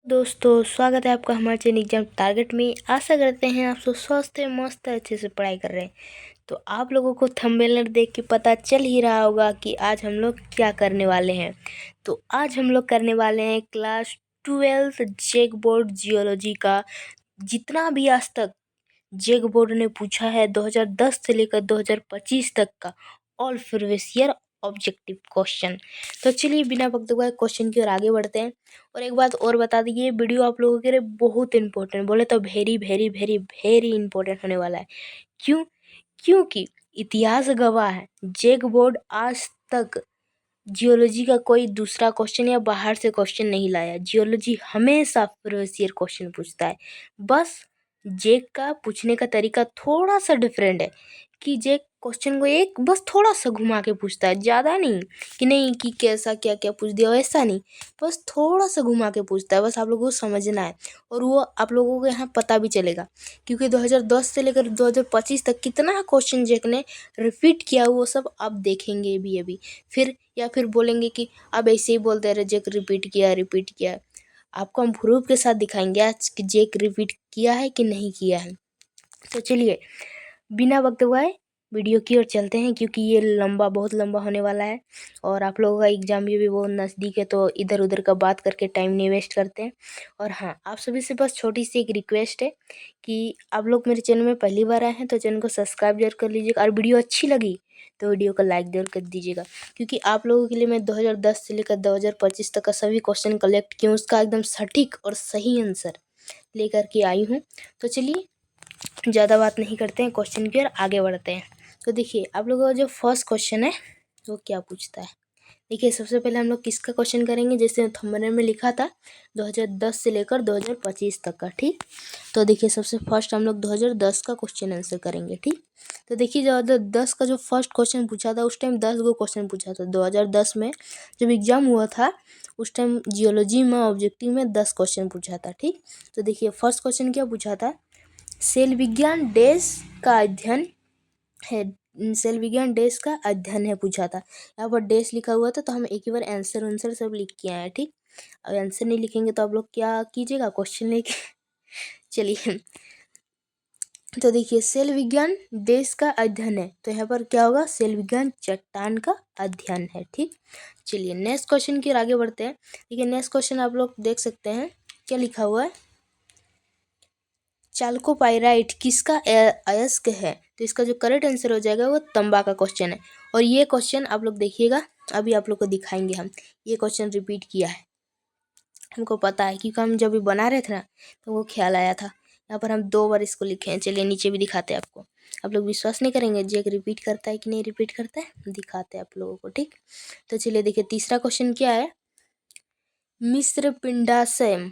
दोस्तों स्वागत है आपका हमारे चैनल एग्जाम टारगेट में। आशा करते हैं आप सब स्वस्थ है, मस्त है, अच्छे से पढ़ाई कर रहे हैं। तो आप लोगों को थंबनेल देख के पता चल ही रहा होगा कि आज हम लोग क्या करने वाले हैं। तो आज हम लोग करने वाले हैं क्लास 12 जेक बोर्ड जियोलॉजी का जितना भी आज तक जेक बोर्ड ने पूछा है 2010 से लेकर 2025 तक का all previous year objective question. तो चलिए बिना वक्त गवाए क्वेश्चन की ओर आगे बढ़ते हैं। और एक बात और बता दी, ये वीडियो आप लोगों के लिए बहुत इंपॉर्टेंट, बोले तो very very very very important होने वाला है। क्यों? क्योंकि इतिहास गवाह है जेक बोर्ड आज तक जियोलॉजी का कोई दूसरा क्वेश्चन या बाहर से क्वेश्चन नहीं लाया। जियोलॉजी हमेशा प्रीवियस ईयर क्वेश्चन पूछता है। बस जेक का पूछने का तरीका थोड़ा सा डिफरेंट है कि जेक क्वेश्चन को एक बस थोड़ा सा घुमा के पूछता है, ज़्यादा नहीं कि नहीं कि कैसा क्या क्या पूछ दिया, वैसा नहीं, बस थोड़ा सा घुमा के पूछता है। बस आप लोगों को समझना है और वो आप लोगों को यहाँ पता भी चलेगा क्योंकि 2010 से लेकर 2025 तक कितना क्वेश्चन जेक ने रिपीट किया वो सब आप देखेंगे भी अभी। फिर बोलेंगे कि अब ऐसे ही बोलते रहे जेक रिपीट किया। आपको हम प्रूफ के साथ दिखाएंगे आज कि जेक रिपीट किया है कि नहीं किया है। तो चलिए बिना वक्त गवाए वीडियो की ओर चलते हैं क्योंकि ये बहुत लंबा होने वाला है और आप लोगों का एग्ज़ाम भी बहुत नज़दीक है, तो इधर उधर का बात करके टाइम नहीं वेस्ट करते हैं। और हाँ, आप सभी से बस छोटी सी एक रिक्वेस्ट है कि आप लोग मेरे चैनल में पहली बार आए हैं तो चैनल को सब्सक्राइब जरूर कर लीजिएगा और वीडियो अच्छी लगी तो वीडियो को लाइक जरूर कर दीजिएगा क्योंकि आप लोगों के लिए मैं 2010 से लेकर 2025 तक का सभी क्वेश्चन कलेक्ट किए, उसका एकदम सटीक और सही आंसर लेकर के आई हूँ। तो चलिए ज़्यादा बात नहीं करते हैं, क्वेश्चन की ओर आगे बढ़ते हैं। तो देखिए आप लोगों का जो फर्स्ट क्वेश्चन है वो क्या पूछता है। देखिए सबसे पहले हम लोग किसका क्वेश्चन करेंगे, जैसे थंबनेल में लिखा था 2010 से लेकर 2025 तक का। ठीक, तो देखिए सबसे फर्स्ट हम लोग 2010 का क्वेश्चन आंसर करेंगे। ठीक, तो देखिए 2010 का जो फर्स्ट क्वेश्चन पूछा था उस टाइम 10 गो क्वेश्चन पूछा था। 2010 में जब एग्जाम हुआ था उस टाइम जियोलॉजी में ऑब्जेक्टिव में 10 क्वेश्चन पूछा था। ठीक, तो देखिए फर्स्ट क्वेश्चन क्या पूछा था, सेल विज्ञान देश का अध्ययन है, सेल विज्ञान देश का अध्ययन है पूछा था। यहाँ पर देश लिखा हुआ था तो हम एक ही बार आंसर सब लिख के आए। ठीक, अब आंसर नहीं लिखेंगे तो आप लोग क्या कीजिएगा, क्वेश्चन लेके चलिए तो देखिए सेल विज्ञान देश का अध्ययन है तो यहाँ पर क्या होगा, सेल विज्ञान चट्टान का अध्ययन है। ठीक, चलिए नेक्स्ट क्वेश्चन की ओर आगे बढ़ते हैं। देखिए नेक्स्ट क्वेश्चन आप लोग देख सकते हैं क्या लिखा हुआ है, चाल्कोपाइराइट किसका अयस्क है। तो इसका जो करेक्ट आंसर हो जाएगा वो तंबा का क्वेश्चन है। और ये क्वेश्चन आप लोग देखिएगा, अभी आप लोग को दिखाएंगे हम, ये क्वेश्चन रिपीट किया है, हमको पता है क्योंकि हम जब भी बना रहे थे ना तो वो ख्याल आया था। यहाँ पर हम 2 बार इसको लिखे हैं, चलिए नीचे भी दिखाते हैं आपको। आप लोग विश्वास नहीं करेंगे जेक रिपीट करता है कि नहीं रिपीट करता है, दिखाते हैं आप लोगों को। ठीक, तो चलिए देखिए तीसरा क्वेश्चन क्या है, मिस्र पिंडाशय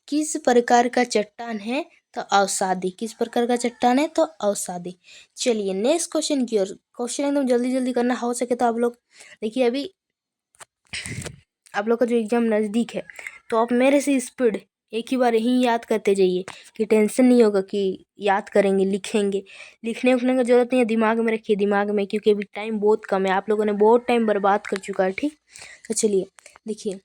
किस प्रकार का चट्टान है। तो अवसादी, किस प्रकार का चट्टान है तो अवसादी। चलिए नेक्स्ट क्वेश्चन की ओर, क्वेश्चन एकदम जल्दी जल्दी करना, हो सके तो आप लोग देखिए अभी आप लोग का जो एग्जाम नज़दीक है तो आप मेरे से स्पीड एक ही बार यही याद करते जाइए कि टेंशन नहीं होगा कि याद करेंगे लिखेंगे, लिखने उखने की ज़रूरत नहीं है, दिमाग में रखिए दिमाग में, क्योंकि अभी टाइम बहुत कम है, आप लोगों ने बहुत टाइम बर्बाद कर चुका है। ठीक, तो चलिए देखिए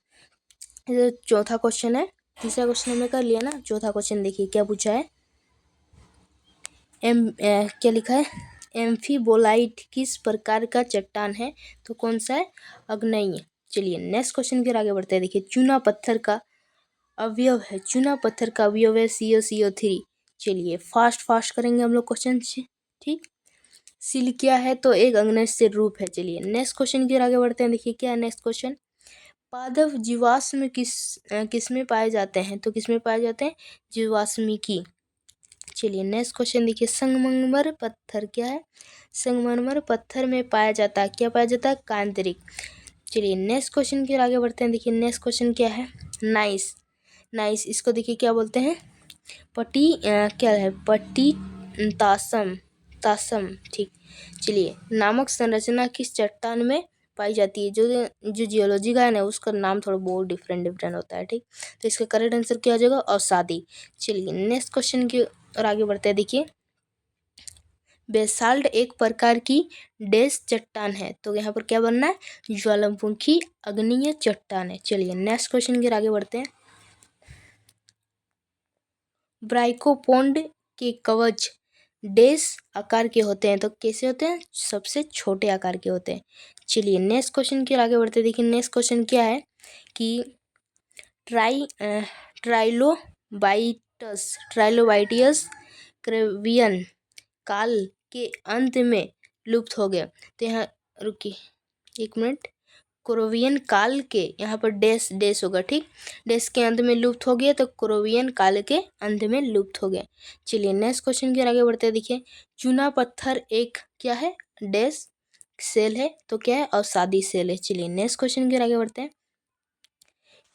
ये चौथा क्वेश्चन है, तीसरा क्वेश्चन हमने कर लिया ना, चौथा क्वेश्चन देखिए क्या पूछा है, क्या लिखा है, एम्फीबोलाइट किस प्रकार का चट्टान है। तो कौन सा है, अग्नेय। चलिए नेक्स्ट क्वेश्चन की ओर आगे बढ़ते हैं। देखिए चूना पत्थर का अवयव है, चूना पत्थर का अवयव है CO3। चलिए फास्ट करेंगे हम लोग क्वेश्चन से। ठीक, सिल क्या है तो एक अग्नेय रूप है। चलिए नेक्स्ट क्वेश्चन की ओर आगे बढ़ते हैं। देखिए क्या है नेक्स्ट क्वेश्चन, पादप जीवाश्म किस में पाए जाते हैं। तो किस में पाए जाते हैं, जीवाश्मिकी। चलिए नेक्स्ट क्वेश्चन देखिए, संगमरमर पत्थर क्या है, संगमरमर पत्थर में पाया जाता है, क्या पाया जाता है, कांतरिक। चलिए नेक्स्ट क्वेश्चन की ओर आगे बढ़ते हैं। देखिए नेक्स्ट क्वेश्चन क्या है, नाइस इसको देखिए क्या बोलते हैं, क्या है, पट्टी तासम। ठीक, चलिए नामक संरचना किस चट्टान में पाई जाती है। जो जियोलॉजी का है ना उसका नाम थोड़ा बहुत डिफरेंट होता है। ठीक, तो इसका करेक्ट आंसर क्या हो जाएगा, अवसादी। चलिए नेक्स्ट क्वेश्चन की ओर आगे बढ़ते हैं। देखिए बेसाल्ट एक प्रकार की डैश चट्टान है, तो यहाँ पर क्या बनना है, ज्वालामुखी अग्नीय चट्टान है। चलिए नेक्स्ट क्वेश्चन की ओर आगे बढ़ते हैं। ब्राइकोपोन्ड के कवच डैश आकार के होते हैं, तो कैसे होते हैं? सबसे छोटे आकार के होते हैं। चलिए नेक्स्ट क्वेश्चन की ओर आगे बढ़ते हैं। देखिए नेक्स्ट क्वेश्चन क्या है कि ट्राइलोबाइटियस क्रेवियन काल के अंत में लुप्त हो गया। तो यहाँ रुकिए एक मिनट, क्रोवियन काल के यहाँ पर डैश डैश होगा, ठीक, डैश के अंत में लुप्त हो गया, तो क्रोवियन काल के अंत में लुप्त हो गया। चलिए नेक्स्ट क्वेश्चन की ओर आगे बढ़ते हैं। देखिए चूना पत्थर एक क्या है? डैश सेल है, तो क्या है? अवसादी सेल है। चलिए नेक्स्ट क्वेश्चन की ओर आगे बढ़ते हैं।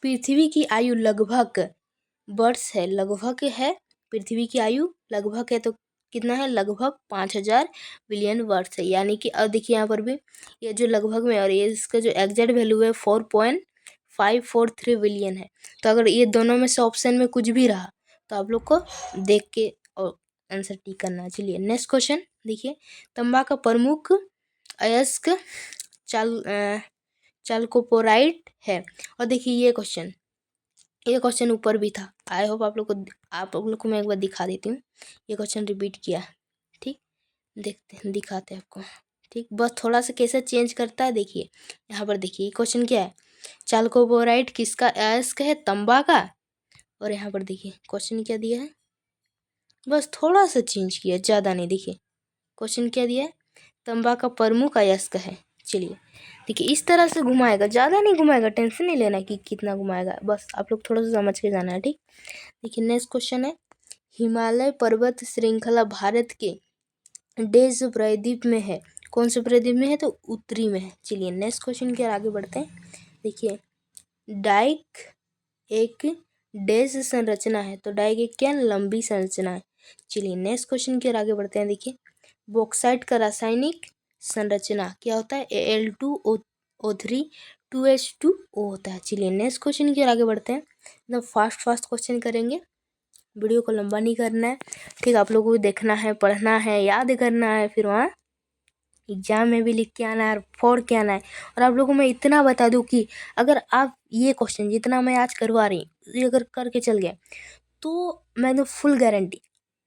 पृथ्वी की आयु लगभग वर्ष है, लगभग है, पृथ्वी की आयु लगभग है, तो कितना है? लगभग 5000 बिलियन वर्ष है। यानी कि अब देखिए यहाँ पर भी ये जो लगभग में और ये इसका जो एग्जैक्ट वैल्यू है 4.543 बिलियन है। तो अगर ये दोनों में से ऑप्शन में कुछ भी रहा तो आप लोग को देख के और आंसर टिक करना है। चलिए नेक्स्ट क्वेश्चन देखिए, तांबा का प्रमुख अयस्क चाल्कोपोराइट है। और देखिए ये क्वेश्चन ऊपर भी था। आई होप आप लोग को मैं एक बार दिखा देती हूँ। ये क्वेश्चन रिपीट किया है, ठीक, देखते हैं, दिखाते हैं आपको, ठीक, बस थोड़ा सा कैसे चेंज करता है देखिए। यहाँ पर देखिए क्वेश्चन क्या है, चाल्कोपोराइट किसका अयस्क है? तांबा का। और यहाँ पर देखिए क्वेश्चन क्या दिया है, बस थोड़ा सा चेंज किया, ज़्यादा नहीं। देखिए क्वेश्चन क्या दिया है, तांबा का प्रमुख अयस्क है। चलिए देखिए इस तरह से घुमाएगा, ज़्यादा नहीं घुमाएगा, टेंशन नहीं लेना कि कितना घुमाएगा, बस आप लोग थोड़ा सा समझ के जाना है, ठीक। देखिए नेक्स्ट क्वेश्चन है, हिमालय पर्वत श्रृंखला भारत के डैश प्रायद्वीप में है। कौन से प्रायद्वीप में है? तो उत्तरी में है। चलिए नेक्स्ट क्वेश्चन की ओर आगे बढ़ते हैं। देखिए डाइक एक डैश संरचना है, तो डाइक एक क्या? लंबी संरचना है। चलिए नेक्स्ट क्वेश्चन की ओर आगे बढ़ते हैं। देखिए बॉक्साइट का रासायनिक संरचना क्या होता है? Al2O3 2H2O होता है। चलिए नेक्स्ट क्वेश्चन की ओर आगे बढ़ते हैं। एकदम फास्ट क्वेश्चन करेंगे, वीडियो को लंबा नहीं करना है, ठीक, आप लोगों को देखना है, पढ़ना है, याद करना है, फिर वहाँ एग्जाम में भी लिख के आना है, फोड़ के आना है। और आप लोगों को मैं इतना बता दूं कि अगर आप ये क्वेश्चन जितना मैं आज करवा रही हूँ ये अगर करके चल गए तो मैं तो फुल गारंटी,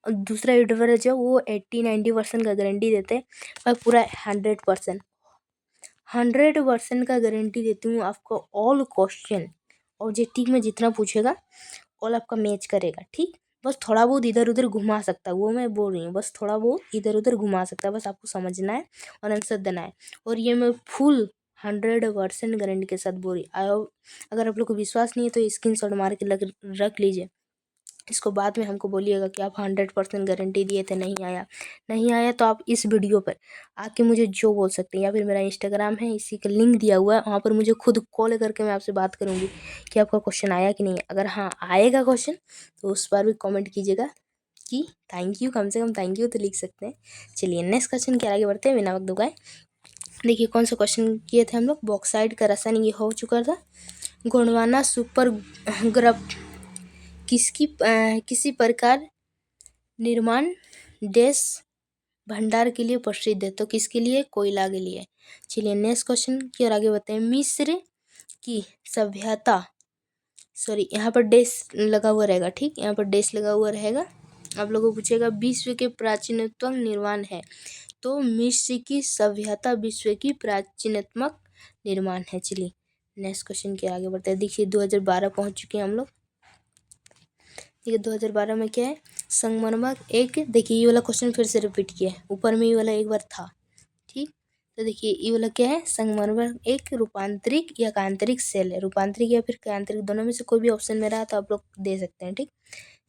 और दूसरा यूट्यूबर है जो वो 80-90% का गारंटी देते हैं, मैं पूरा 100% का गारंटी देती हूँ आपको। ऑल क्वेश्चन ऑब्जेक्टिव में जितना पूछेगा ऑल आपका मैच करेगा, ठीक, बस थोड़ा बहुत इधर उधर घुमा सकता है, वो मैं बोल रही हूँ, बस थोड़ा बहुत इधर उधर घुमा सकता है, बस आपको समझना है और आंसर देना है। और ये मैं फुल 100% गारंटी के साथ बोल रही। अगर आप लोग को विश्वास नहीं है तो स्क्रीनशॉट मार के रख लीजिए, इसको बाद में हमको बोलिएगा कि आप 100% गारंटी दिए थे, नहीं आया तो आप इस वीडियो पर आके मुझे जो बोल सकते हैं, या फिर मेरा इंस्टाग्राम है, इसी का लिंक दिया हुआ है, वहाँ पर मुझे खुद कॉल करके मैं आपसे बात करूँगी कि आपका क्वेश्चन आया कि नहीं। अगर हाँ आएगा क्वेश्चन तो उस पर भी कॉमेंट कीजिएगा कि थैंक यू, कम से कम थैंक यू तो लिख सकते हैं। चलिए नेक्स्ट क्वेश्चन के आगे बढ़ते हैं बिना वक्त दुगाए। देखिए कौन सा क्वेश्चन किए थे हम लोग, बॉक्साइट का रासायनिक ये हो चुका था। गोंडवाना सुपर ग्रुप किसी प्रकार निर्माण डैश भंडार के लिए प्रसिद्ध है, तो किसके लिए? कोयला के लिए। चलिए नेक्स्ट क्वेश्चन की ओर आगे बढ़ते हैं। मिस्र की सभ्यता, सॉरी यहाँ पर डैश लगा हुआ रहेगा, ठीक, यहाँ पर डैश लगा हुआ रहेगा। आप लोगों को पूछेगा विश्व के प्राचीनतम निर्माण है, तो मिस्र की सभ्यता विश्व की प्राचीनतम निर्माण है। चलिए नेक्स्ट क्वेश्चन के आगे बढ़ते हैं। देखिए 2012 पहुँच चुके हैं हम लोग। ठीक है 2012 में क्या है, संगमरमर एक, देखिए ये वाला क्वेश्चन फिर से रिपीट किया है, ऊपर में ये वाला एक बार था, ठीक, तो देखिए ये वाला क्या है, संगमरमर एक रूपांतरिक या कांतरिक सेल है, रूपांतरिक या फिर कांतरिक दोनों में से कोई भी ऑप्शन में रहा तो आप लोग दे सकते हैं, ठीक।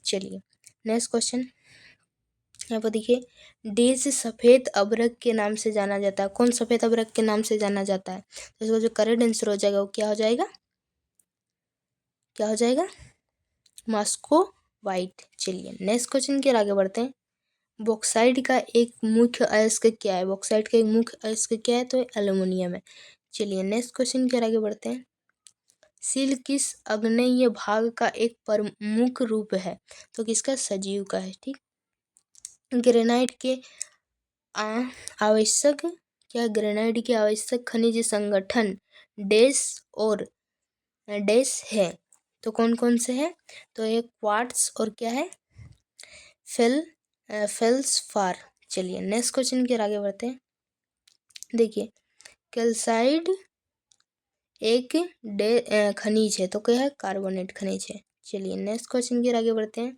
चलिए नेक्स्ट क्वेश्चन यहाँ पर देखिए, देश सफ़ेद अभ्रक के नाम से जाना जाता है। कौन सफ़ेद अभ्रक के नाम से जाना जाता है? तो इसका जो करेक्ट आंसर हो जाएगा वो क्या हो जाएगा, मॉस्को वाइट। चलिए नेक्स्ट क्वेश्चन की ओर आगे बढ़ते हैं। बॉक्साइट का एक मुख्य अयस्क क्या है? बॉक्साइट का एक मुख्य अयस्क क्या है? तो एल्युमिनियम है। चलिए नेक्स्ट क्वेश्चन की ओर आगे बढ़ते हैं। सील किस आग्नेय भाग का एक प्रमुख रूप है? तो किसका? सजीव का है, ठीक। ग्रेनाइट के आवश्यक क्या, ग्रेनाइट के आवश्यक खनिज संगठन डैश और डैश है, तो कौन कौन से है? तो एक क्वार्ट्स और क्या है, फेल्सफार। चलिए नेक्स्ट क्वेश्चन की ओर आगे बढ़ते हैं। देखिए कैल्साइट एक खनिज है, तो क्या है? कार्बोनेट खनिज है। चलिए नेक्स्ट क्वेश्चन की ओर आगे बढ़ते हैं।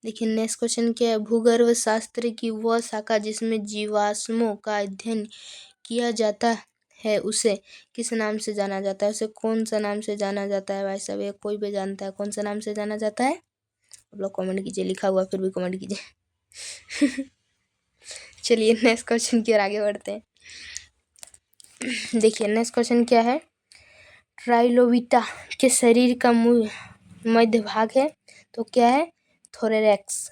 देखिए नेक्स्ट क्वेश्चन क्या है? भूगर्भ शास्त्र की वह शाखा जिसमें जीवाश्मों का अध्ययन किया जाता है उसे किस नाम से जाना जाता है? उसे कौन सा नाम से जाना जाता है भाई साहब? ये कोई भी जानता है कौन सा नाम से जाना जाता है? आप लोग कमेंट कीजिए, लिखा हुआ फिर भी कमेंट कीजिए। चलिए नेक्स्ट क्वेश्चन की ओर आगे बढ़ते हैं। देखिए नेक्स्ट क्वेश्चन क्या है? ट्राइलोबिटा के शरीर का मध्य भाग है, तो क्या है? थोरैक्स।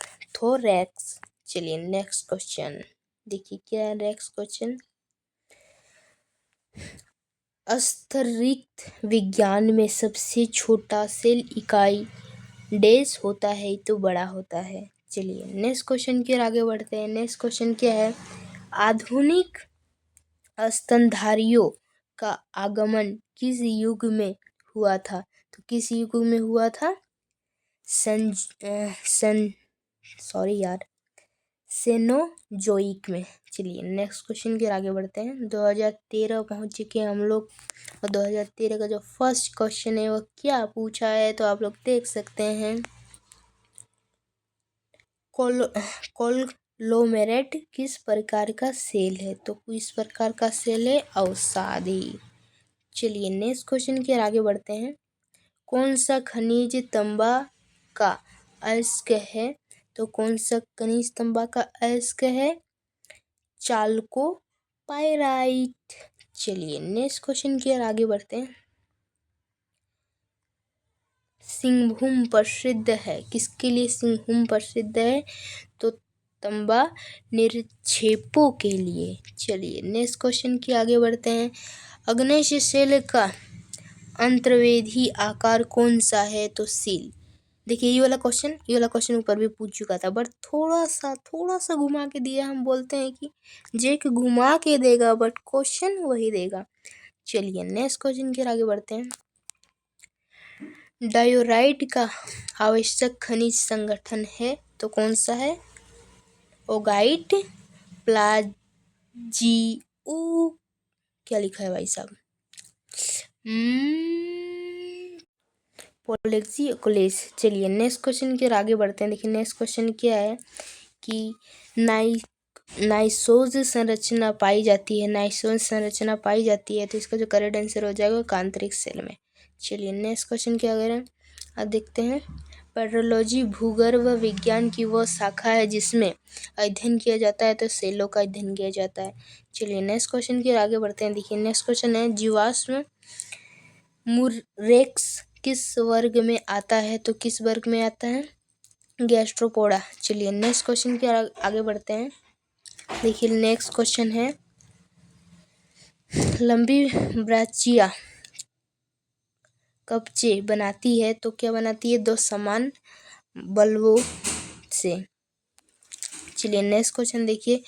चलिए नेक्स्ट क्वेश्चन देखिए क्या है? नेक्स्ट क्वेश्चन, अंतरिक्ष विज्ञान में सबसे छोटा सेल इकाई डैश होता है तो बड़ा होता है। चलिए नेक्स्ट क्वेश्चन की ओर आगे बढ़ते हैं। नेक्स्ट क्वेश्चन क्या है? आधुनिक स्तनधारियों का आगमन किस युग में हुआ था? तो किस युग में हुआ था? सेनोजोइक में। चलिए नेक्स्ट क्वेश्चन की ओर आगे बढ़ते हैं। 2013 पहुंच चुके हैं हम लोग, और 2013 का जो फर्स्ट क्वेश्चन है वो क्या पूछा है तो आप लोग देख सकते हैं। कोलोमेरेट किस प्रकार का सेल है? तो किस प्रकार का सेल है? अवसादी। चलिए नेक्स्ट क्वेश्चन की ओर आगे बढ़ते हैं। कौन सा खनिज तांबा का अयस्क है? तो कौन सा खनिज तांबा का अयस्क है? चाल्कोपाइराइट। चलिए नेक्स्ट क्वेश्चन की ओर आगे बढ़ते हैं। सिंहभूम प्रसिद्ध है, किसके लिए सिंहभूम प्रसिद्ध है? तो तांबा निक्षेपों के लिए। चलिए नेक्स्ट क्वेश्चन की आगे बढ़ते हैं। अग्नेय सेल का अंतर्वेधी आकार कौन सा है? तो सील। देखिए ये वाला क्वेश्चन ऊपर भी पूछ चुका था, बट थोड़ा सा घुमा के दिया। हम बोलते हैं कि जेक घुमा के देगा बट क्वेश्चन वही देगा। चलिए नेक्स्ट क्वेश्चन की आगे बढ़ते हैं। डायोराइट का आवश्यक खनिज संगठन है, तो कौन सा है? ओगाइट, प्लाजियो, क्या लिखा है भाई साहब? पोलेक्सियोकोलेस। चलिए नेक्स्ट क्वेश्चन की ओर आगे बढ़ते हैं। देखिए नेक्स्ट क्वेश्चन क्या है कि नाइसोज संरचना पाई जाती है, तो इसका जो करेक्ट आंसर हो जाएगा आंतरिक सेल में। चलिए नेक्स्ट क्वेश्चन क्या करें, अब देखते हैं। पेट्रोलॉजी भूगर्भ विज्ञान की वह शाखा है जिसमें अध्ययन किया जाता है, तो सेलों का अध्ययन किया जाता है। चलिए नेक्स्ट क्वेश्चन की ओर आगे बढ़ते हैं। देखिए नेक्स्ट क्वेश्चन है, जीवाश्म मुरेक्स किस वर्ग में आता है? तो किस वर्ग में आता है? गैस्ट्रोपोडा। चलिए नेक्स्ट क्वेश्चन की ओर आगे बढ़ते हैं। देखिए नेक्स्ट क्वेश्चन है, लंबी ब्राचिया कवचे बनाती है, तो क्या बनाती है? दो समान बल्बों से। चलिए नेक्स्ट क्वेश्चन देखिए,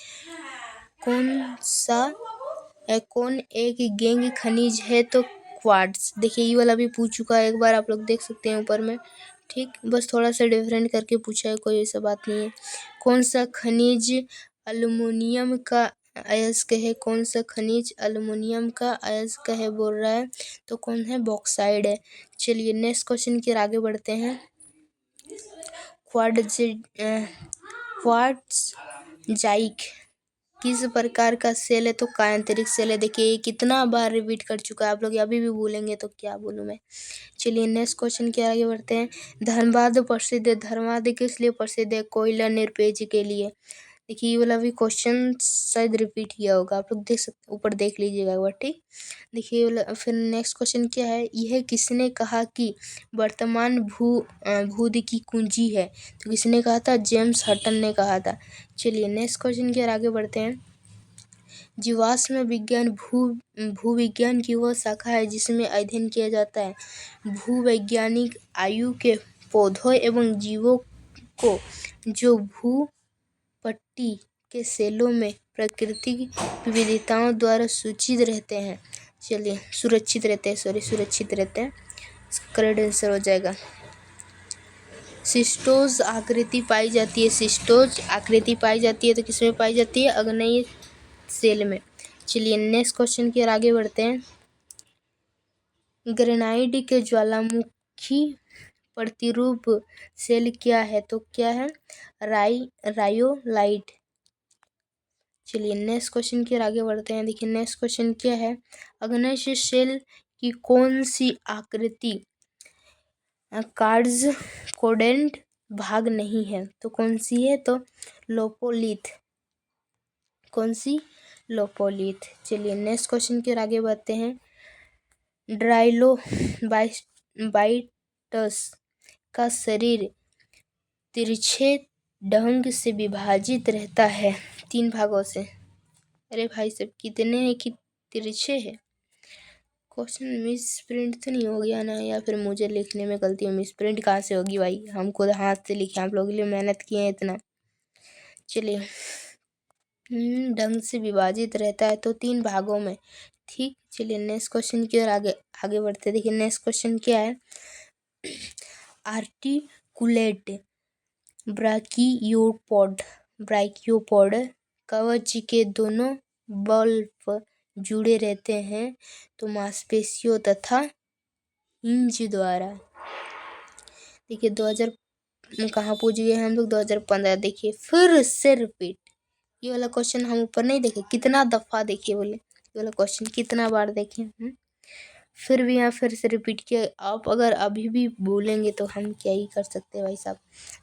कौन एक गैंग खनिज है? तो क्वार्ट्ज। देखिए ये वाला भी पूछ चुका है एक बार, आप लोग देख सकते हैं ऊपर में। ठीक, बस थोड़ा सा डिफरेंट करके पूछा है, कोई ऐसा बात नहीं है। कौन सा खनिज अल्युमिनियम का अयस्क है? कौन सा खनिज अल्युमिनियम का अयस्क है बोल रहा है, तो कौन है? बॉक्साइड है। चलिए नेक्स्ट क्वेश्चन की आगे बढ़ते हैं। क्वार्ट्ज़ाइट किस प्रकार का सेल है? तो कायांतरिक सेल है। देखिए ये कितना बार रिपीट कर चुका है, आप लोग अभी भी भूलेंगे तो क्या बोलूँ मैं। चलिए नेक्स्ट क्वेश्चन के आगे बढ़ते हैं। धनबाद प्रसिद्ध है, धनबाद किस लिए प्रसिद्ध है? कोयला निरपेज के लिए। देखिए ये वाला भी क्वेश्चन शायद रिपीट किया होगा, आप लोग देख सकते, ऊपर देख लीजिएगा एक बार। ठीक, देखिए ये वाला। फिर नेक्स्ट क्वेश्चन क्या है, यह किसने कहा कि वर्तमान भूध की कुंजी है? तो किसने कहा था? जेम्स हटन ने कहा था। चलिए नेक्स्ट क्वेश्चन की ओर आगे बढ़ते हैं। जीवाश्म विज्ञान भूविज्ञान की वह शाखा है जिसमें अध्ययन किया जाता है भूवैज्ञानिक आयु के पौधों एवं जीवों को जो भूपट्टी के सेलों में प्राकृतिक विविधताओं द्वारा सुरक्षित रहते हैं। इसका करेक्ट आंसर हो जाएगा। सिस्टोज आकृति पाई जाती है। सिस्टोज आकृति पाई जाती है तो किसमें पाई जाती है? अग्नेय सेल में। चलिए नेक्स्ट क्वेश्चन की ओर आगे बढ़ते हैं। ग्रेनाइट के ज्वालामुखी प्रतिरूप सेल क्या है? तो क्या है? रायोलाइट। चलिए नेक्स्ट क्वेश्चन की ओर आगे बढ़ते हैं। देखिए नेक्स्ट क्वेश्चन क्या है? अग्नेय सेल की कौन सी आकृति कार्ड्स कोडेंट भाग नहीं है? तो कौन सी है? तो लोपोलिथ। कौन सी? लोपोलिथ। चलिए नेक्स्ट क्वेश्चन की ओर आगे बढ़ते हैं। ड्राइलोबाइटस का शरीर तिरछे ढंग से विभाजित रहता है 3 भागों से। अरे भाई सब कितने हैं कि तिरछे है? क्वेश्चन मिस प्रिंट तो नहीं हो गया ना, या फिर मुझे लिखने में गलती हो? मिस प्रिंट कहाँ से होगी भाई, हम खुद हाथ से लिखे, आप लोगों के लिए मेहनत किए हैं इतना। चलिए ढंग से विभाजित रहता है तो 3 भागों में। ठीक, चलिए नेक्स्ट क्वेश्चन की ओर आगे बढ़ते। देखिए नेक्स्ट क्वेश्चन क्या है? आर्टिकुलेट ब्राकियोपोड कवच के दोनों बल्ब जुड़े रहते हैं तो मांसपेशियों तथा हिंज द्वारा। देखिए 2000 कहाँ पूछ गए हम लोग? 2015। देखिए फिर से रिपीट। ये वाला क्वेश्चन हम ऊपर नहीं देखे? कितना दफा देखिए बोले, ये वाला क्वेश्चन कितना बार देखे? फिर भी यहाँ फिर से रिपीट किया। आप अगर अभी भी बोलेंगे तो हम क्या ही कर सकते हैं भाई साहब।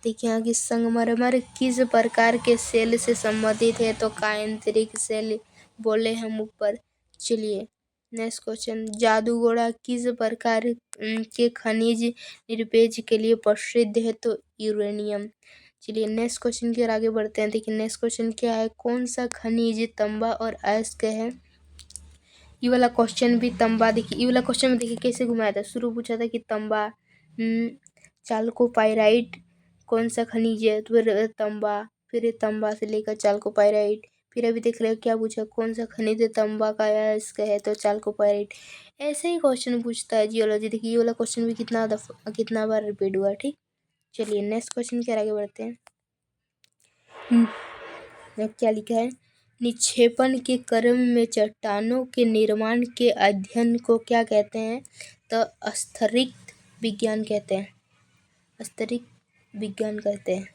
देखिए यहाँ की संगमरमर किस प्रकार के सेल से संबंधित है? तो कायंत्रिक सेल बोले हम ऊपर। चलिए नेक्स्ट क्वेश्चन। जादूगोड़ा किस प्रकार के खनिज निरपेक्ष के लिए प्रसिद्ध है? तो यूरेनियम। चलिए नेक्स्ट क्वेश्चन की ओर आगे बढ़ते हैं। देखिए नेक्स्ट क्वेश्चन क्या है? कौन सा खनिज तांबा और अयस्क है? ये वाला क्वेश्चन भी तांबा। देखिए ये वाला क्वेश्चन में देखिए कैसे घुमाया था। शुरू पूछा था कि तांबा, चाल्कोपाइराइट कौन सा खनिज है? तो फिर तांबा, फिर तांबा से लेकर चाल्कोपाइराइट, फिर अभी देख रहे हो क्या पूछा? कौन सा खनिज तांबा का अयस्क है? तो चाल्कोपाइराइट। ऐसे ही क्वेश्चन पूछता है जियोलॉजी। देखिए ये वाला क्वेश्चन भी कितना बार रिपीट हुआ। ठीक, चलिए नेक्स्ट क्वेश्चन के आगे बढ़ते हैं। क्या लिखा है? निक्षेपण के क्रम में चट्टानों के निर्माण के अध्ययन को क्या कहते हैं? तो स्तरित विज्ञान कहते हैं। स्तरित विज्ञान कहते हैं।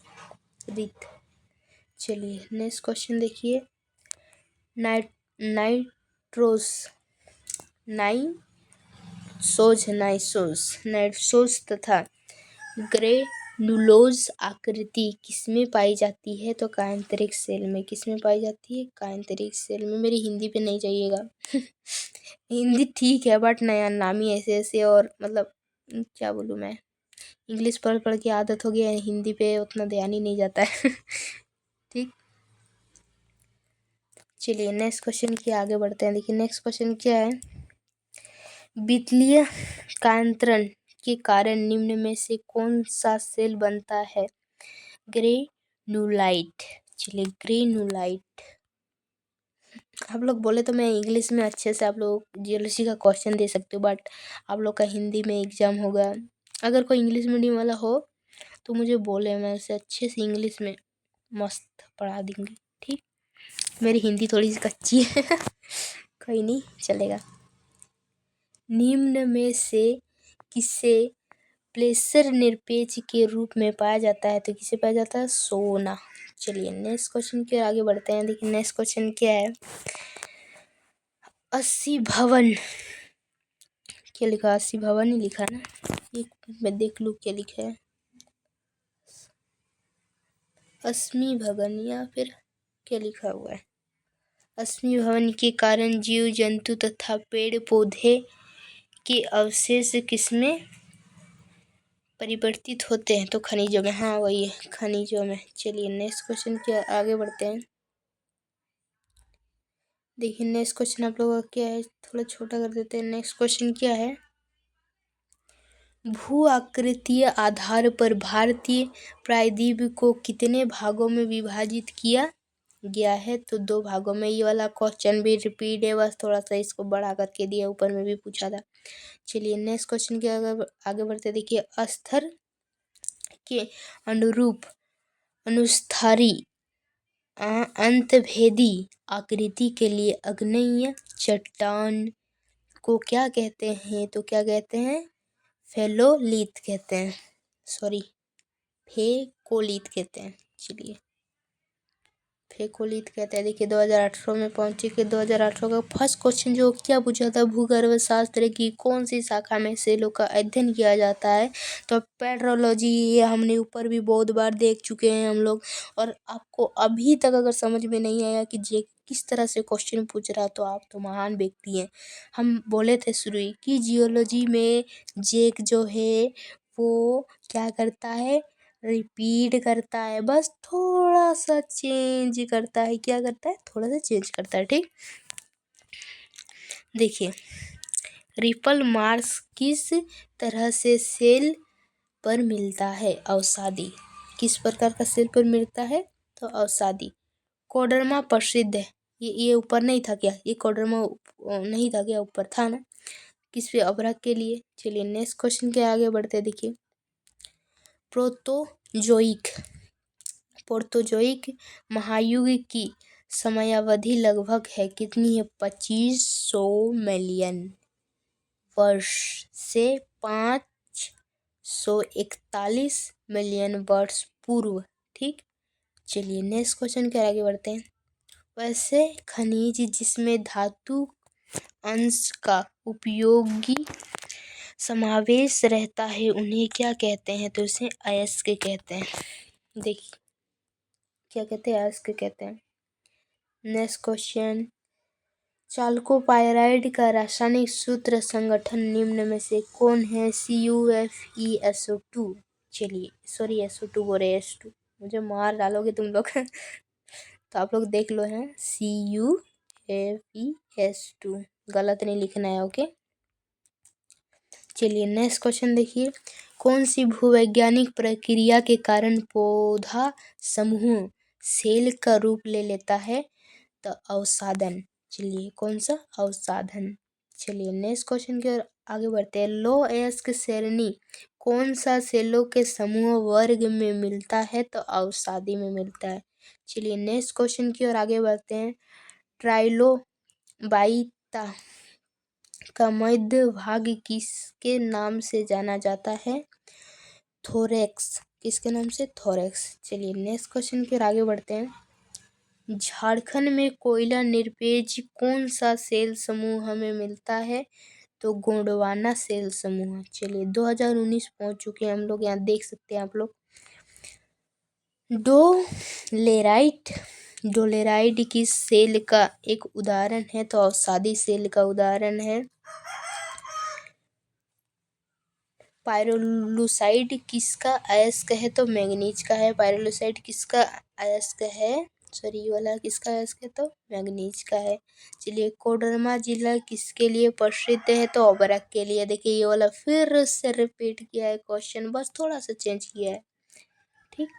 चलिए नेक्स्ट क्वेश्चन देखिए। नाइट्रोस तथा ग्रेनुलोज आकृति किसमें पाई जाती है? तो कायांतरिक सेल में। किसमें पाई जाती है? कायांतरिक सेल में। मेरी हिंदी पे नहीं जाइएगा हिंदी ठीक है बट नया नाम ही ऐसे ऐसे, और मतलब क्या बोलूँ मैं, इंग्लिश पढ़ पढ़ के आदत हो गया है, हिंदी पे उतना ध्यान ही नहीं जाता है ठीक, चलिए नेक्स्ट क्वेश्चन की आगे बढ़ते हैं। देखिए नेक्स्ट क्वेश्चन क्या है? वित्तीय कांतरण के कारण निम्न में से कौन सा सेल बनता है? ग्रेनुलाइट। चलिए ग्रेनुलाइट। आप लोग बोले तो मैं इंग्लिश में अच्छे से आप लोग जियोलॉजी का क्वेश्चन दे सकते हो, बट आप लोग का हिंदी में एग्जाम होगा। अगर कोई इंग्लिश मीडियम वाला हो तो मुझे बोले, मैं उसे अच्छे से इंग्लिश में मस्त पढ़ा दूँगी। ठीक, मेरी हिंदी थोड़ी सी कच्ची है कोई नहीं, चलेगा। निम्न में से किसे प्लेसर निरपेक्ष के रूप में पाया जाता है? तो किसे पाया जाता है? सोना। चलिए नेक्स्ट क्वेश्चन के आगे बढ़ते हैं। देखिए नेक्स्ट क्वेश्चन क्या है? 80 भवन। क्या लिखा? 80 भवन ही लिखा ना, एक मिनट में देख लूँ क्या लिखा है। 80 भवन या फिर क्या लिखा हुआ है? 80 भवन के कारण जीव जंतु तथा पेड़ पौधे के अवशेष किसमें परिवर्तित होते हैं? तो खनिजों में। हाँ वही है, खनिजों में। चलिए नेक्स्ट क्वेश्चन के आगे बढ़ते हैं। देखिए नेक्स्ट क्वेश्चन आप लोगों का क्या है, थोड़ा छोटा कर देते हैं। नेक्स्ट क्वेश्चन क्या है? भू आकृतीय आधार पर भारतीय प्रायद्वीप को कितने भागों में विभाजित किया गया है? तो 2 भागों में। ये वाला क्वेश्चन भी रिपीट है, बस थोड़ा सा इसको बढ़ा करके दिया, ऊपर में भी पूछा था। चलिए नेक्स्ट क्वेश्चन के आगे बढ़ते। देखिए अस्तर के अनुरूप अनुस्थारी अंतभेदी आकृति के लिए आग्नेय चट्टान को क्या कहते हैं? तो क्या कहते हैं? फेलोलिथ कहते हैं, सॉरी फेकोलिथ कहते हैं। चलिए फेकोलिथ कहते हैं। देखिए 2018 में पहुंचे कि 2018 का फर्स्ट क्वेश्चन जो क्या पूछा था, भूगर्भ शास्त्र की कौन सी शाखा में सेलों का अध्ययन किया जाता है? तो पेट्रोलॉजी, ये हमने ऊपर भी बहुत बार देख चुके हैं हम लोग। और आपको अभी तक अगर समझ में नहीं आया कि जे किस तरह से क्वेश्चन पूछ रहा, तो आप तो महान व्यक्ति हैं। हम बोले थे शुरू ही कि जियोलॉजी में जेक जो है वो क्या करता है? रिपीट करता है, बस थोड़ा सा चेंज करता है। क्या करता है? थोड़ा सा चेंज करता है। ठीक, देखिए रिपल मार्क्स किस तरह से सेल पर मिलता है? अवसादी। किस प्रकार का सेल पर मिलता है? तो अवसादी। कोडर्मा प्रसिद्ध है, ये ऊपर नहीं था क्या? ये कोडर्मा नहीं था क्या? ऊपर था ना। किस पे? अभ्रक के लिए। चलिए नेक्स्ट क्वेश्चन के आगे बढ़ते हैं। देखिए प्रोटोजोइक महायुग की समयावधि लगभग है कितनी है? 2500 मिलियन वर्ष से 541 मिलियन वर्ष पूर्व। ठीक, चलिए नेक्स्ट क्वेश्चन के आगे बढ़ते हैं। वैसे खनिज जिसमें धातु अंश का उपयोगी समावेश रहता है उन्हें क्या कहते हैं? तो इसे अयस्क कहते हैं। देखिए क्या कहते हैं? अयस्क कहते हैं। नेक्स्ट क्वेश्चन, चाल्कोपाइराइड का रासायनिक सूत्र संगठन निम्न में से कौन है? CuFeSO2। चलिए सॉरी SO2 बोल रहे S2, मुझे मार डालोगे तुम लोग। तो आप लोग देख लो हैं, CuFeS2 गलत नहीं लिखना है। ओके, चलिए नेक्स्ट क्वेश्चन देखिए, कौन सी भूवैज्ञानिक प्रक्रिया के कारण पौधा समूह सेल का रूप ले लेता है? तो अवसादन। चलिए कौन सा? अवसादन। चलिए नेक्स्ट क्वेश्चन की ओर आगे बढ़ते हैं। लो अयस्क श्रेणी कौन सा सेलों के समूह वर्ग में मिलता है? तो अवसादी में मिलता है। चलिए नेक्स्ट क्वेश्चन की ओर आगे बढ़ते हैं। ट्राइलोबाइटा का मध्य भाग किसके नाम से जाना जाता है? थोरेक्स। किसके नाम से? थोरेक्स। चलिए नेक्स्ट क्वेश्चन की ओर आगे बढ़ते हैं। झारखंड में कोयला निरपेक्ष कौन सा सेल समूह हमें मिलता है? तो गोंडवाना सेल समूह। चलिए 2019 पहुंच चुके हैं हम लोग, यहाँ देख सकते हैं आप लोग। डोलेराइट किस सेल का एक उदाहरण है? तो अवसादी सेल का उदाहरण है। पाइरोलुसाइड किसका अयस्क है? तो मैंगनीज का है। पाइरोलुसाइड किसका अयस्क है? सॉरी ये वाला किसका अयस्क है? तो मैंगनीज का है। चलिए कोडरमा जिला किसके लिए प्रसिद्ध है? तो अभ्रक के लिए। देखिए ये वाला फिर से रिपीट किया है क्वेश्चन, बस थोड़ा सा चेंज किया है। ठीक,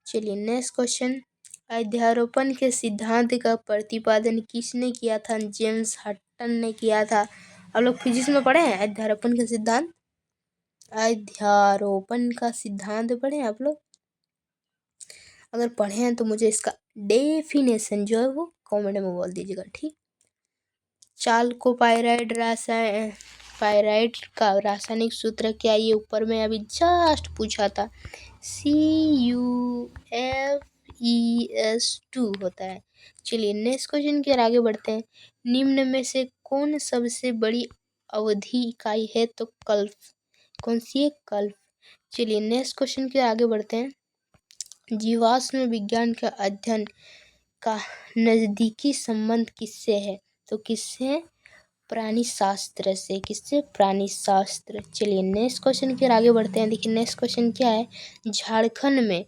चलिए नेक्स्ट क्वेश्चन, अध्यारोपण के सिद्धांत का प्रतिपादन किसने किया था? जेम्स हटन ने किया था। आप लोग फिजिक्स में पढ़े हैं अध्यारोपण का सिद्धांत? अध्यारोपण का सिद्धांत पढ़े आप लोग? अगर पढ़े हैं तो मुझे इसका डेफिनेशन जो है वो कमेंट में बोल दीजिएगा। ठीक, पाइराइड का रासायनिक सूत्र क्या? ये ऊपर में अभी जस्ट पूछा था, CuFeS2 होता है। चलिए नेक्स्ट क्वेश्चन की ओर आगे बढ़ते हैं। निम्न में से कौन सबसे बड़ी अवधि इकाई है? तो कल्प। कौन सी है? कल्प। चलिए नेक्स्ट क्वेश्चन के आगे बढ़ते हैं। जीवाश्म विज्ञान का अध्ययन का नज़दीकी संबंध किससे है? तो किससे? प्राणी शास्त्र से। किससे? प्राणी शास्त्र। चलिए नेक्स्ट क्वेश्चन की ओर आगे बढ़ते हैं। देखिए नेक्स्ट क्वेश्चन क्या है, झारखंड में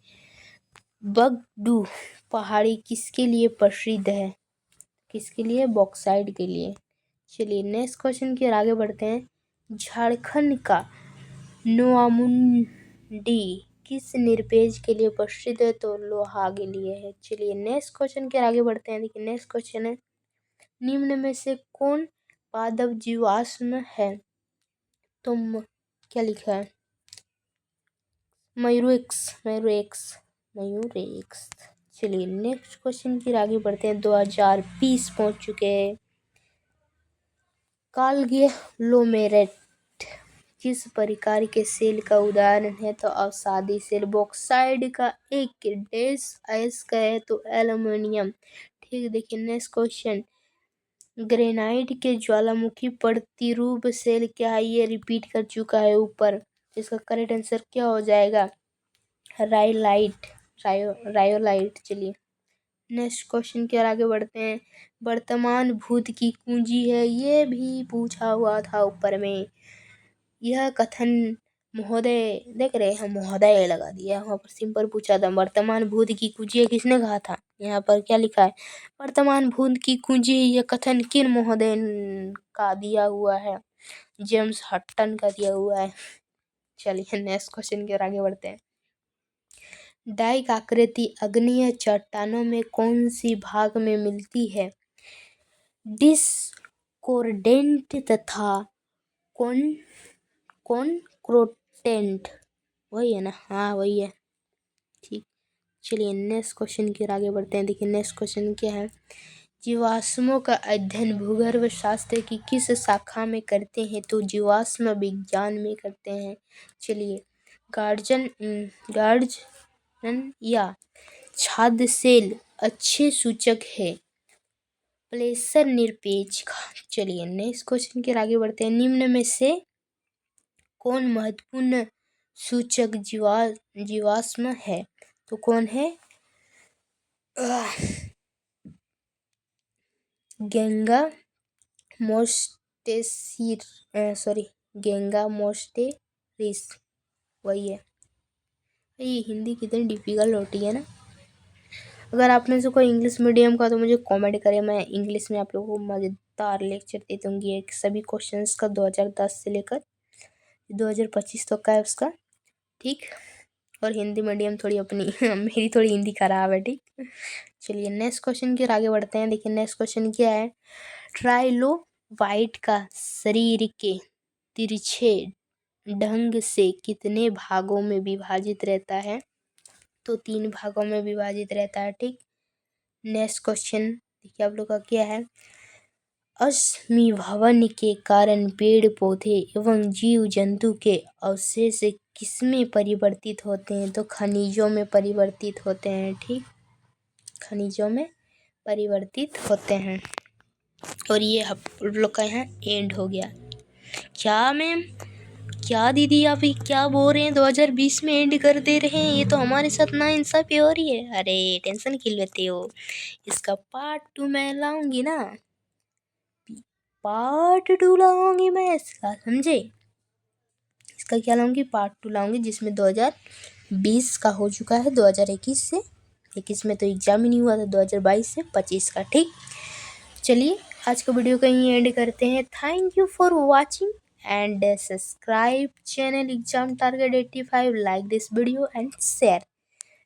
बगडू पहाड़ी किसके लिए प्रसिद्ध है? किसके लिए? बॉक्साइट के लिए। चलिए नेक्स्ट क्वेश्चन की ओर आगे बढ़ते हैं। झारखंड का नोआमुंडी किस निरपेक्ष के लिए प्रसिद्ध है? तो लोहा के लिए है। चलिए नेक्स्ट क्वेश्चन के आगे बढ़ते हैं। देखिए नेक्स्ट क्वेश्चन है, निम्न में से कौन पादप जीवाश्म है? तो क्या लिखा है? मयूरेक्स। चलिए नेक्स्ट क्वेश्चन की आगे बढ़ते हैं। 2020 पहुंच चुके हैं। कालगेलोमेरेट किस प्रकार के सेल का उदाहरण है? तो अवसादी सेल। बॉक्साइड का एक डैश अयस्क है तो एल्युमिनियम। ठीक, देखिए नेक्स्ट क्वेश्चन। ग्रेनाइट के ज्वालामुखी प्रतिरूप सेल क्या है? ये रिपीट कर चुका है ऊपर। इसका करेक्ट आंसर क्या हो जाएगा? रायोलाइट। चलिए नेक्स्ट क्वेश्चन की ओर आगे बढ़ते हैं। वर्तमान भूत की कुंजी है, ये भी पूछा हुआ था ऊपर में। यह कथन महोदय, देख रहे हैं महोदय लगा दिया, वहाँ पर सिंपल पूछा था वर्तमान भूत की कुंजी किसने कहा था? यहाँ पर क्या लिखा है? वर्तमान भूत की कुंजी। यह कथन किन महोदय का दिया हुआ है? जेम्स हटन का दिया हुआ है। चलिए नेक्स्ट क्वेश्चन की ओर आगे बढ़ते हैं। डाइक आकृति आग्नेय चट्टानों में कौन सी भाग में मिलती है? डिस्कोर्डेंट तथा कॉन्क्रोटेंट। वही है ना? हाँ वही है। ठीक, चलिए नेक्स्ट क्वेश्चन की ओर आगे बढ़ते हैं। देखिए नेक्स्ट क्वेश्चन क्या है। जीवाश्मों का अध्ययन भूगर्भ शास्त्र की किस शाखा में करते हैं? तो जीवाश्म विज्ञान में करते हैं। चलिए गार्जन या छाद्य सेल अच्छे सूचक है, प्लेसर निरपेक्ष। चलिए नेक्स्ट क्वेश्चन के आगे बढ़ते हैं। निम्न में से कौन महत्वपूर्ण सूचक जीवाश्म है? तो कौन है? गेंगा मोस्टेरिस। वही है। ये हिंदी कितनी डिफिकल्ट होती है ना। अगर आप में से कोई इंग्लिश मीडियम का तो मुझे कमेंट करें, मैं इंग्लिश में आप लोगों को मज़ेदार लेक्चर दे दूँगी। एक सभी क्वेश्चंस का 2010 से लेकर 2025 तक का है उसका। ठीक, और हिंदी मीडियम थोड़ी अपनी मेरी थोड़ी हिंदी खराब है। ठीक, चलिए नेक्स्ट क्वेश्चन की ओर आगे बढ़ते हैं। देखिए नेक्स्ट क्वेश्चन क्या है। ट्राइलोबाइट का शरीर के तिरछे ढंग से कितने भागों में विभाजित रहता है? तो 3 भागों में विभाजित रहता है। ठीक, नेक्स्ट क्वेश्चन देखिए आप लोग का क्या है। अश्मीभवन के कारण पेड़ पौधे एवं जीव जंतु के अवशेष किसमें परिवर्तित होते हैं? तो खनिजों में परिवर्तित होते हैं। ठीक, खनिजों में परिवर्तित होते हैं। और ये आप लोग का यहाँ एंड हो गया। क्या मैम, क्या दीदी आप ये क्या बोल रहे हैं? 2020 में एंड कर दे रहे हैं, ये तो हमारे साथ ना इंसाफी हो रही है। अरे टेंशन क्यों लेते हो? इसका पार्ट 2 मैं लाऊंगी ना, पार्ट 2 लाऊंगी मैं इसका, समझे? इसका क्या लाऊंगी? पार्ट 2 लाऊंगी, जिसमें 2020 का हो चुका है 2021 से। 21 में तो एग्जाम ही नहीं हुआ था, 2022 से 25 का। ठीक, चलिए आज का वीडियो का यहीं एंड करते हैं। Thank you for watching and subscribe channel exam target 85। Like this video and share.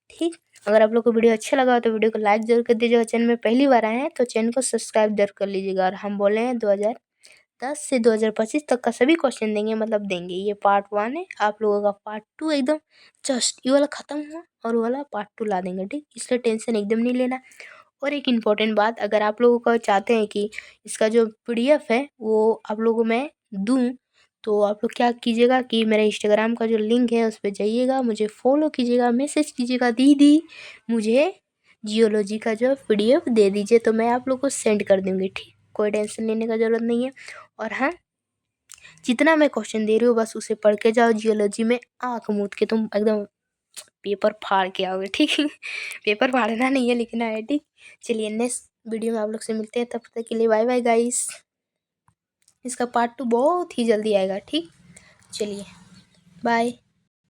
ठीक, अगर आप लोग को वीडियो अच्छा लगा तो वीडियो को लाइक जरूर कर दीजिएगा। चैनल में पहली बार आए हैं तो चैनल को सब्सक्राइब जरूर कर लीजिएगा। और हम बोले हैं 2010 से 2025 तक का सभी क्वेश्चन देंगे, मतलब देंगे। ये पार्ट 1 है, आप लोगों का पार्ट 2 एकदम जस्ट ये वाला ख़त्म हुआ और वो वाला पार्ट 2 ला देंगे। ठीक, इसलिए टेंशन एकदम नहीं लेना। और एक इम्पॉर्टेंट बात, अगर आप लोगों को चाहते हैं कि इसका जो PDF है वो आप लोगों को मैं दूँ, तो आप लोग क्या कीजिएगा कि मेरे इंस्टाग्राम का जो लिंक है उस पर जाइएगा, मुझे फॉलो कीजिएगा, मैसेज कीजिएगा दीदी मुझे जियोलॉजी का जो PDF दे दीजिए, तो मैं आप लोग को सेंड कर दूँगी। ठीक, कोई टेंशन लेने का ज़रूरत नहीं है। और हाँ, जितना मैं क्वेश्चन दे रही हूँ बस उसे पढ़ के जाओ। जियोलॉजी में आँख मूंद के तुम एकदम पेपर फाड़ के आओगे। ठीक पेपर फाड़ना नहीं है, लिखना है। ठीक, चलिए नेक्स्ट वीडियो में आप लोग से मिलते हैं, तब तक के लिए बाय बाय गाइस। इसका पार्ट 2 बहुत ही जल्दी आएगा। ठीक, चलिए बाय।